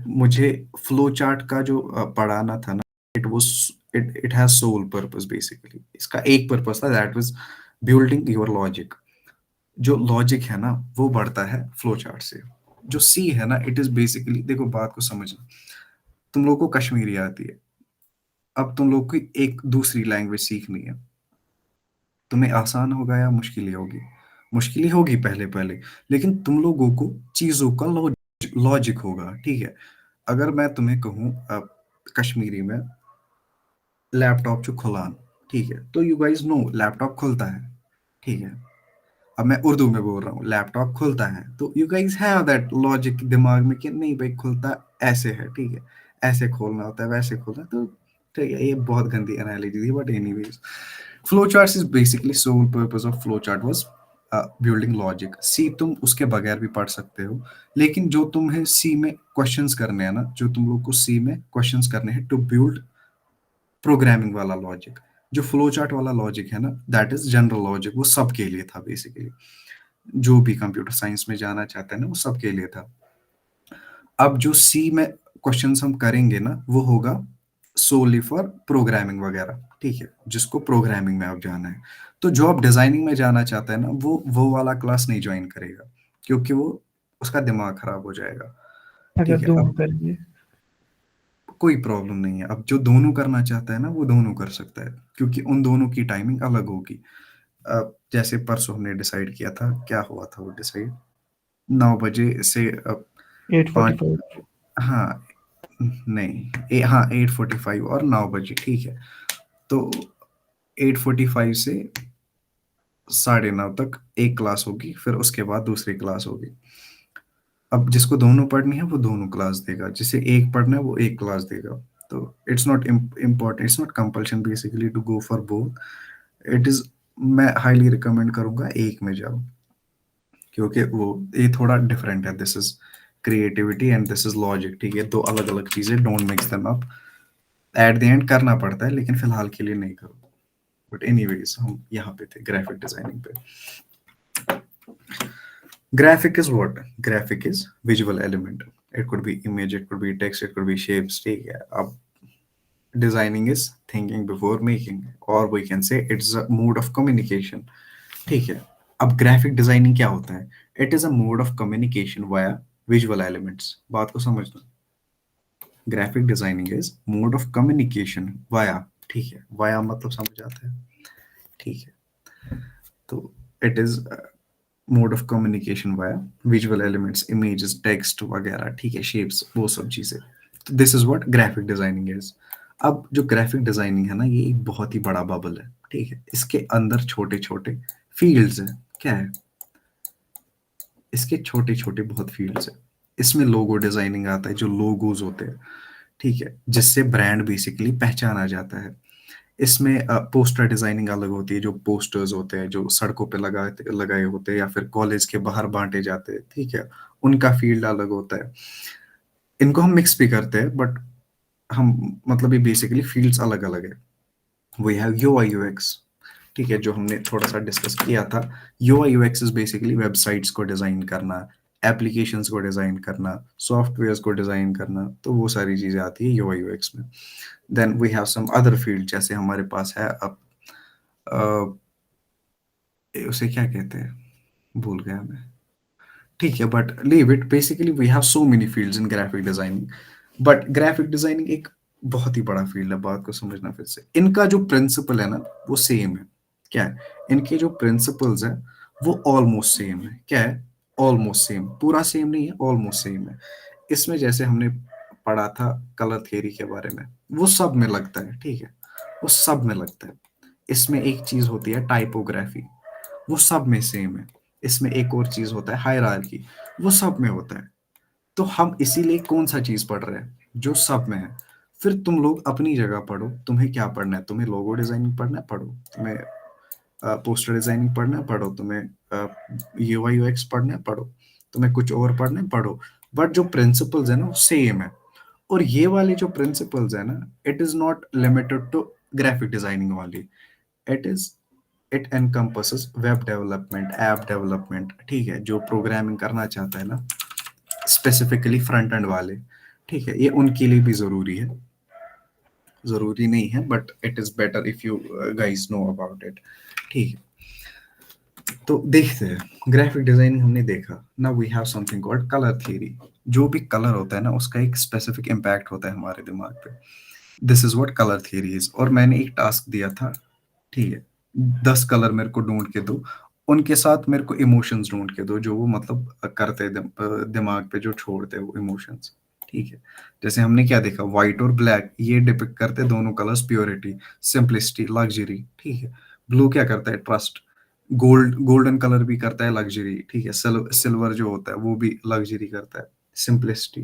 मुझे फ्लो चार्ट का जो पढ़ाना था ना, it was it has sole purpose basically. इसका एक पर्पस था, that was building your logic. जो लॉजिक है ना वो बढ़ता है फ्लो चार्ट से। जो सी है ना, इट इज बेसिकली, देखो बात को समझना, तुम लोग को कश्मीरी आती है, अब तुम लोग को एक दूसरी लैंग्वेज सीखनी है, तुम्हें आसान होगा या मुश्किल ही होगी? मुश्किल ही होगी पहले पहले, लेकिन तुम लोगों को चीजों का लॉजिक होगा, ठीक है। अगर मैं तुम्हें कहूँ कश्मीरी में लैपटॉप जो खुलान, ठीक है, तो यू गाइस नो लैपटॉप खुलता है, ठीक है। अब मैं उर्दू में बोल रहा हूँ लैपटॉप खुलता है, तो you guys have that logic दिमाग में कि नहीं भाई खुलता ऐसे है, ठीक है, ऐसे खोलना होता है, वैसे खोलना है, तो ठीक है। ये बहुत गंदी एनालॉजी थी, but anyways, flow charts is basically sole purpose of flow chart was building logic. See तुम उसके बगैर भी पढ़ सकते हो, लेकिन जो तुम्हें सी में क्वेश्चंस करने हैं ना, जो तुम लोग को सी में क्वेश्चंस करने हैं टू बिल्ड प्रोग्रामिंग वाला लॉजिक, जो फ्लो चार्ट वाला लॉजिक है ना, दैट इज जनरल लॉजिक, वो सबके लिए था बेसिकली। जो भी कंप्यूटर साइंस में जाना चाहता है ना, वो सबके लिए था। अब जो सी में क्वेश्चंस हम करेंगे ना, वो होगा सोली फॉर प्रोग्रामिंग वगैरह, ठीक है, जिसको प्रोग्रामिंग में अब जाना है। तो जो आप डिजाइनिंग में जाना चाहता है ना, वो वाला क्लास नहीं ज्वाइन करेगा, क्योंकि वो उसका दिमाग खराब हो जाएगा, अगर ठीक है। दोनों अब करेंगे। कोई प्रॉब्लम नहीं है, अब जो दोनों करना चाहता है ना, वो दोनों कर सकता है, क्योंकि उन दोनों की टाइमिंग अलग होगी। जैसे परसों हमने डिसाइड किया था, क्या हुआ था वो डिसाइड, 9 बजे से 5, 8:45। हाँ, नहीं, हाँ 8:45 और 9 बजे, ठीक है। तो 8:45 से 9:30 तक एक क्लास होगी, फिर उसके बाद दूसरी क्लास होगी। अब जिसको दोनों पढ़नी है वो दोनों क्लास देगा, जिसे एक पढ़ना है वो एक क्लास देगा। तो it's not important, it's not compulsion basically to go for both. It is, मैं हाईली रिकमेंड करूंगा एक में जाओ, क्योंकि वो ये थोड़ा डिफरेंट है। This is creativity and this is logic, ठीक है, दो अलग अलग चीजें, don't mix them up. At the end करना पड़ता है, लेकिन फिलहाल के लिए नहीं करो। बट एनीवेज, हम यहाँ पे थे ग्राफिक डिजाइनिंग पे। Graphic is what? Graphic is visual element. It could be image, it could be text, it could be shapes, ठीक है। अब designing is thinking before making, और we can say it's a mode of communication, ठीक है। अब graphic designing क्या होता है? It is a mode of communication via visual elements. बात को समझना, graphic designing is mode of communication via, ठीक है, वाया मतलब समझ आता है, ठीक है। तो it is mode of communication via visual elements, images, text वगैरह, ठीक है, शेप्स, वो सब चीजें। तो this is what graphic designing is. अब जो ग्राफिक डिजाइनिंग है ना, ये एक बहुत ही बड़ा बबल है, ठीक है। इसके अंदर छोटे छोटे फील्ड्स हैं। क्या है? इसके छोटे छोटे बहुत फील्ड्स हैं। इसमें लोगो डिजाइनिंग आता है, जो लोगोज होते हैं, ठीक है, जिससे ब्रांड बेसिकली पहचाना जाता है। इसमें पोस्टर डिजाइनिंग अलग होती है, जो पोस्टर्स होते हैं जो सड़कों पे लगाए होते हैं या फिर कॉलेज के बाहर बांटे जाते हैं, ठीक है, उनका फील्ड अलग होता है। इनको हम मिक्स भी करते हैं, बट हम मतलब ये बेसिकली फील्ड्स अलग अलग है। वी हैव यूआई यूएक्स, ठीक है, जो हमने थोड़ा सा डिस्कस किया था। UI UX is basically websites को डिजाइन करना, एप्लीकेशंस को डिजाइन करना, सॉफ्टवेयर्स को डिजाइन करना, तो वो सारी चीजें आती है यूआई यूएक्स में। Then we have some other field, जैसे हमारे पास है अब उसे क्या कहते हैं, भूल गया मैं, ठीक है, but leave it. Basically we have so many fields in graphic designing, but graphic designing एक बहुत ही बड़ा फील्ड है। बात को समझना फिर से, इनका जो प्रिंसिपल है ना, वो सेम है। क्या है? इनके जो प्रिंसिपल्स है वो ऑलमोस्ट सेम है। क्या है? ऑलमोस्ट सेम, पूरा सेम नहीं है, ऑलमोस्ट सेम है। इसमें जैसे हमने पढ़ा था कलर थ्योरी के बारे में, वो सब में लगता है, ठीक है, वो सब में लगता है। इसमें एक चीज होती है टाइपोग्राफी, वो सब में सेम है। इसमें एक और चीज होता है हायरार्की, वो सब में होता है। तो हम इसीलिए कौन सा चीज पढ़ रहे हैं? जो सब में है। फिर तुम लोग अपनी जगह पढ़ो, तुम्हें क्या पढ़ना है? तुम्हें लोगो डिजाइनिंग पढ़ना है, पढ़ो। तुम्हें पोस्टर डिजाइनिंग पढ़ना है, पढ़ो। तुम्हें यूआई यूएक्स पढ़ना है, पढ़ो। तुम्हें कुछ और पढ़ना है, पढ़ो। बट जो प्रिंसिपल्स है ना, वो सेम है। और ये वाले जो प्रिंसिपल्स है ना, it is not limited to graphic designing वाली। It is, it encompasses web development, app development, ठीक है, जो प्रोग्रामिंग करना चाहता है ना, स्पेसिफिकली फ्रंट एंड वाले, ठीक है, ये उनके लिए भी जरूरी है। जरूरी नहीं है, but it is better if you guys know about it. ठीक है, तो देखते हैं ग्राफिक डिजाइनिंग हमने देखा। Now we have something called colour theory. जो भी कलर होता है ना, उसका एक स्पेसिफिक इम्पैक्ट होता है हमारे दिमाग पे। This is what colour theory is. और मैंने एक टास्क दिया था, ठीक है, 10 कलर मेरे को ढूंढ के दो, उनके साथ मेरे को इमोशंस ढूंढ के दो जो वो मतलब करते दिमाग पे जो छोड़ते हैं वो इमोशंस। ठीक है, जैसे हमने क्या देखा, व्हाइट और ब्लैक ये डिपिक्ट करते हैं दोनों कलर्स प्योरिटी, सिंपलिसिटी, लग्जरी। ठीक है, ब्लू क्या करता है, ट्रस्ट। गोल्डन कलर भी करता है लग्जरी। ठीक है, सिल्वर जो होता है वो भी लग्जरी करता है, सिंपलिसिटी।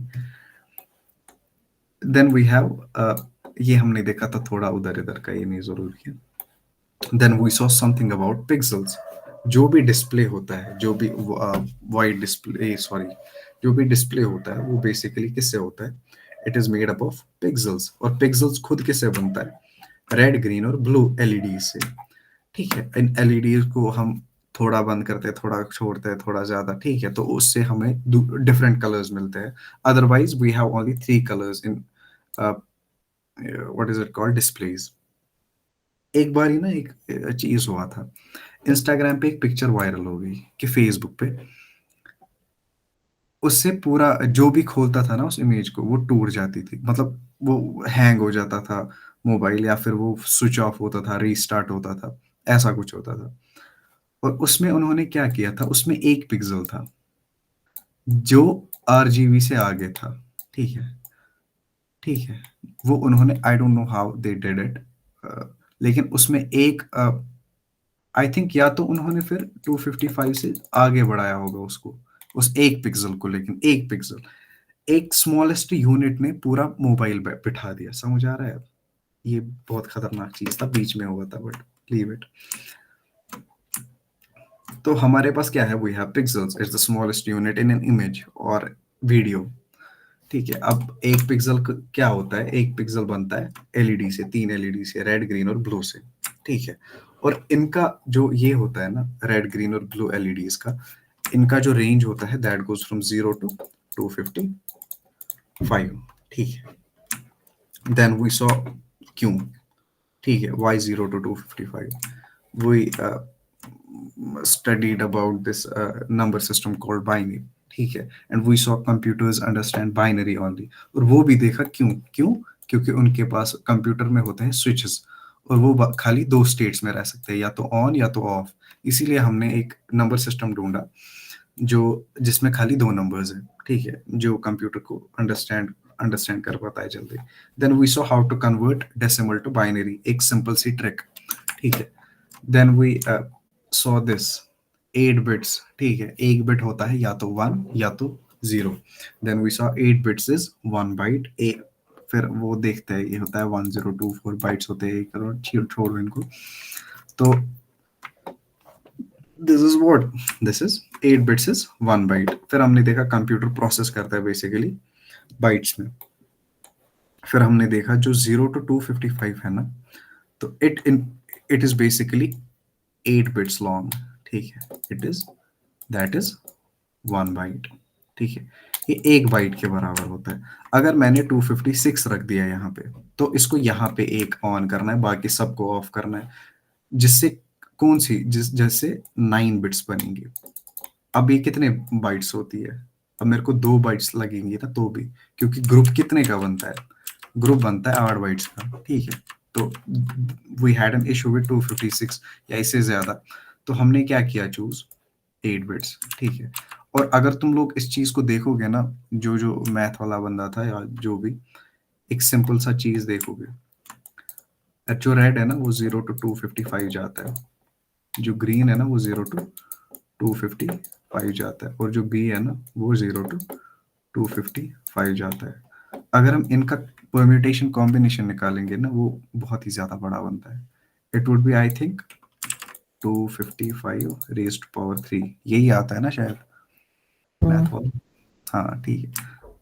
देन वी हैव ये हमने देखा था थोड़ा उधर इधर का, ये नहीं जरूरी है। Then we saw something about pixels. जो भी डिस्प्ले होता है, जो भी वाइड डिस्प्ले, सॉरी, जो भी डिस्प्ले होता है वो बेसिकली किससे होता है, it is made up of pixels. और पिक्सेल्स खुद किससे बनता है, रेड, ग्रीन और ब्लू एलईडी से। ठीक है, इन एलईडी को हम थोड़ा बंद करते हैं, थोड़ा छोड़ते हैं, थोड़ा ज्यादा। ठीक है, तो उससे हमें डिफरेंट कलर्स मिलते हैं। Otherwise we have only 3 colours in what is it called, displays. एक बार ही ना एक चीज हुआ था, इंस्टाग्राम पे एक पिक्चर वायरल हो गई कि फेसबुक पे, उससे पूरा जो भी खोलता था ना उस इमेज को वो टूट जाती थी, मतलब वो हैंग हो जाता था मोबाइल, या फिर वो स्विच ऑफ होता था, रीस्टार्ट होता था, ऐसा कुछ होता था। और उसमें उन्होंने क्या किया था, उसमें एक पिक्सल था जो आरजीबी से आगे था। ठीक है, ठीक है, वो उन्होंने, आई don't know how they did it, लेकिन उसमें एक आई थिंक या तो उन्होंने फिर 255 से आगे बढ़ाया होगा उसको, उस एक पिक्सल को, लेकिन एक पिक्सल, एक स्मॉलेस्ट यूनिट ने पूरा मोबाइल बिठा दिया। समझ आ रहा है? ये बहुत खतरनाक चीज था, बीच में हुआ था, बट लीव इट। तो हमारे पास क्या है, we have pixels is the smallest unit in an image और वीडियो। ठीक है, अब एक पिक्सल क्या होता है, एक पिक्सल बनता है एलईडी से, 3 एलईडी से, रेड, ग्रीन और ब्लू से। ठीक है, और इनका जो ये होता है ना, रेड, ग्रीन और ब्लू एलईडीज का, इनका जो रेंज होता है दैट गोज फ्रॉम 0 टू 255। ठीक है, देन वी सॉ क्यों। ठीक है, why 0 to 255, we studied about this number system called binary। ठीक है, and we saw computers understand binary only। और वो भी देखा क्यों, क्योंकि उनके पास कंप्यूटर में होते हैं स्विचेस, और वो खाली 2 स्टेट्स में रह सकते हैं, या तो ऑन या तो ऑफ। इसीलिए हमने एक नंबर सिस्टम ढूंढा जो जिसमें खाली 2 नंबर्स हैं। ठीक है, जो कंप्यूटर को अंडरस्टैंड कर पाता है जल्दी। Then we saw how to convert decimal to binary, एक सिंपल सी ट्रिक। ठीक है, then we saw this 8 bits. ठीक है, एक बिट होता है या तो 1 या तो 0। Then we saw 8 bits is 1 byte. फिर वो देखते हैं, ये होता है 1024 बाइट्स होते हैं, छोड़ो इनको। तो this is 8 bits is 1 byte. फिर हमने देखा कंप्यूटर प्रोसेस करता है बेसिकली बाइट्स में। फिर हमने देखा जो 0 to 255 है ना, तो it is basically 8 bits long. ठीक है, दैट इज 1 बाइट। ठीक है, ये 1 बाइट के बराबर होता है। अगर मैंने 256 रख दिया यहाँ पे, तो इसको यहाँ पे एक ऑन करना है, बाकी सबको ऑफ करना है, जिससे कौन सी जैसे 9 बिट्स बनेंगे। अब ये कितने बाइट्स होती है, अब मेरे को 2 बाइट्स लगेंगी ना, तो भी, क्योंकि ग्रुप कितने का बनता है, ग्रुप बनता है 8 बाइट्स का। ठीक है, तो we had an issue with 256 या इससे ज्यादा, तो हमने क्या किया, चूज 8 बिट्स। ठीक है, और अगर तुम लोग इस चीज को देखोगे ना, जो मैथ वाला बंदा था या जो भी, एक सिंपल सा चीज देखोगे, जो रेड है ना वो 0 to 255 जाता है, जो ग्रीन है ना वो 0 to 255 जाता है, और जो बी है ना वो 0 to 255 जाता है। अगर हम इनका परम्यूटेशन कॉम्बिनेशन निकालेंगे ना, वो बहुत ही ज्यादा बड़ा बनता है। It would be I think 255 raised power 3, यही आता है ना शायद मैथ वाला। हाँ ठीक है,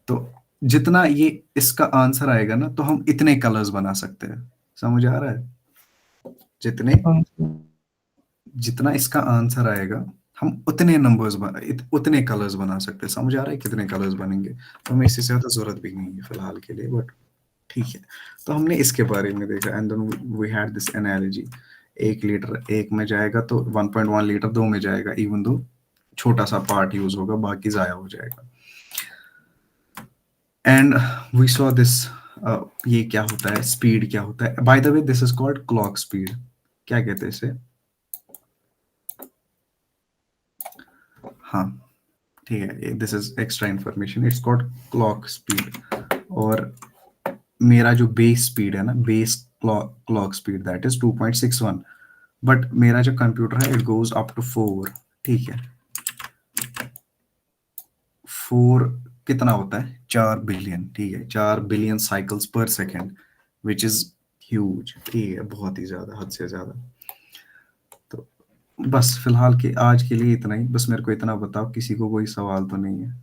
तो जितना ये इसका आंसर आएगा ना, तो हम इतने कलर्स बना सकते हैं। समझ आ रहा है? जितना इसका आंसर आएगा, हम उतने नंबर्स उतने कलर्स बना सकते हैं। समझ आ रहा है कितने कलर्स बनेंगे? तो हमें इससे ज्यादा जरूरत भी नहीं है फिलहाल के लिए, बट ठीक है, तो हमने इसके बारे में देखा and then we had this analogy, 1 litre 1 में जाएगा तो 1.1 लीटर 2 में जाएगा, इवन दो छोटा सा पार्ट यूज होगा, बाकी जाया हो जाएगा। एंड वी सॉ दिस, ये क्या होता है, स्पीड क्या होता है, by the way this is called clock speed. क्या कहते हैं इसे? हाँ ठीक है, this is extra information, it's called clock speed. और मेरा जो बेस स्पीड है ना, base clock speed that is 2.61, but मेरा जो कंप्यूटर है इट गोज अप टू 4। ठीक है, 4 कितना होता है? 4 बिलियन। ठीक है, 4 बिलियन साइकिल्स पर सेकेंड, विच इज ह्यूज। ठीक है, बहुत ही ज्यादा, हद से ज्यादा। तो बस फिलहाल के आज के लिए इतना ही, बस मेरे को इतना बताओ, किसी को कोई सवाल तो नहीं है?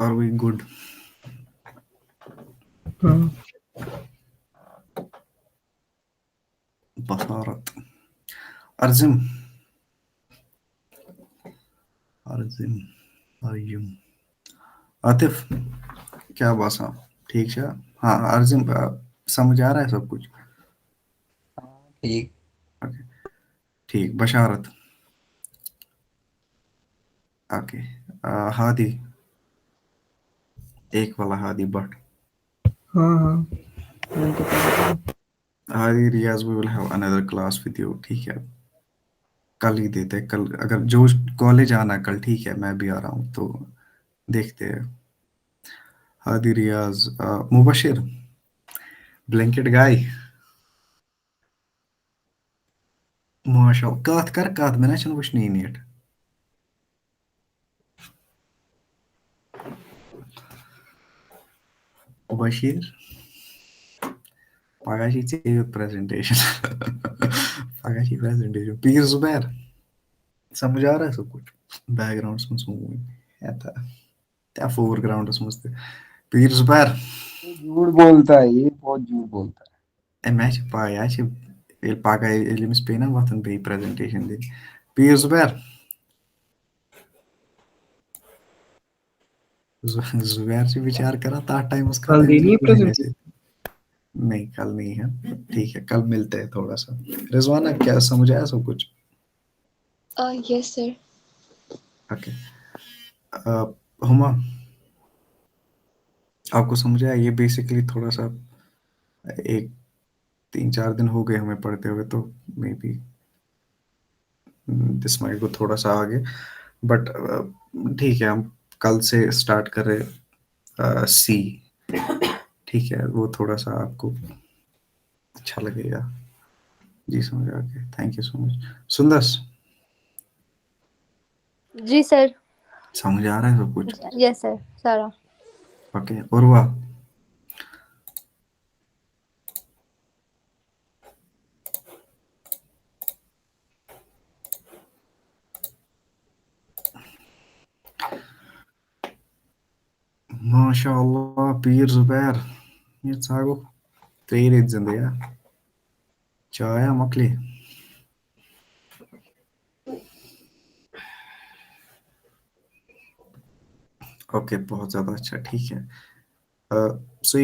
Are we good? हाँ बसारत, अर्जिम, अर्जिम, अर्जुम, आतिफ, क्या बासा? ठीक है। हाँ अर्जिम, समझ आ रहा है सब कुछ? ठीक। ओके ठीक। बशारत, ओके। हादी, एक वाला हादी बट हाँ हाँ मैंने तो पढ़ा। Hadi Riyaz, we will have another class with you. ठीक है, कल ही देते हैं, कल अगर जो कॉलेज आना कल, ठीक है मैं भी आ रहा हूँ, तो देखते हैं। हादी रियाज, मुबशिर, ब्लैंकेट गाय, माशा, कात कर कात में ना वुच नहीं नेट। बशीर, पगह प्रेजेंटेशन पगह प्रेजेंटेशन। पीर जुबैर, समझ आ रहा है सब कुछ? बैकग्राउंड में है था, क्या फोरग्राउंड में ते पीर जुबैर। ये झूठ बोलता है, ये बहुत झूठ बोलता है। मैं पाया ये पगह यमिस पे ना वतन बे प्रेजेंटेशन दिन। पीर जुबैर, जुबैर से विचार करा था टाइम उसका कल देनी है रहने से। प्रेजेंटेशन। नहीं कल नहीं है, ठीक है कल मिलते हैं थोड़ा सा। रिजवाना, क्या समझ आया सब कुछ? Yes, sir. ओके। हुमा, आपको समझ आया? ये बेसिकली थोड़ा सा, एक 3-4 दिन हो गए हमें पढ़ते हुए, तो मे बी दिस माइट को थोड़ा सा आगे, बट ठीक है, हम कल से स्टार्ट कर रहे सी। ठीक है, वो थोड़ा सा आपको अच्छा लगेगा। जी समझ आ गया, थैंक यू सो मच। सुंदर, जी सर। समझ आ रहा है सब कुछ? यस सर, सारा। ओके। उर्वा, माशाअल्लाह। पीर जुबैर, ये सागो तेरे जिंदगी चाया मकली। ओके बहुत ज्यादा अच्छा, ठीक है। सो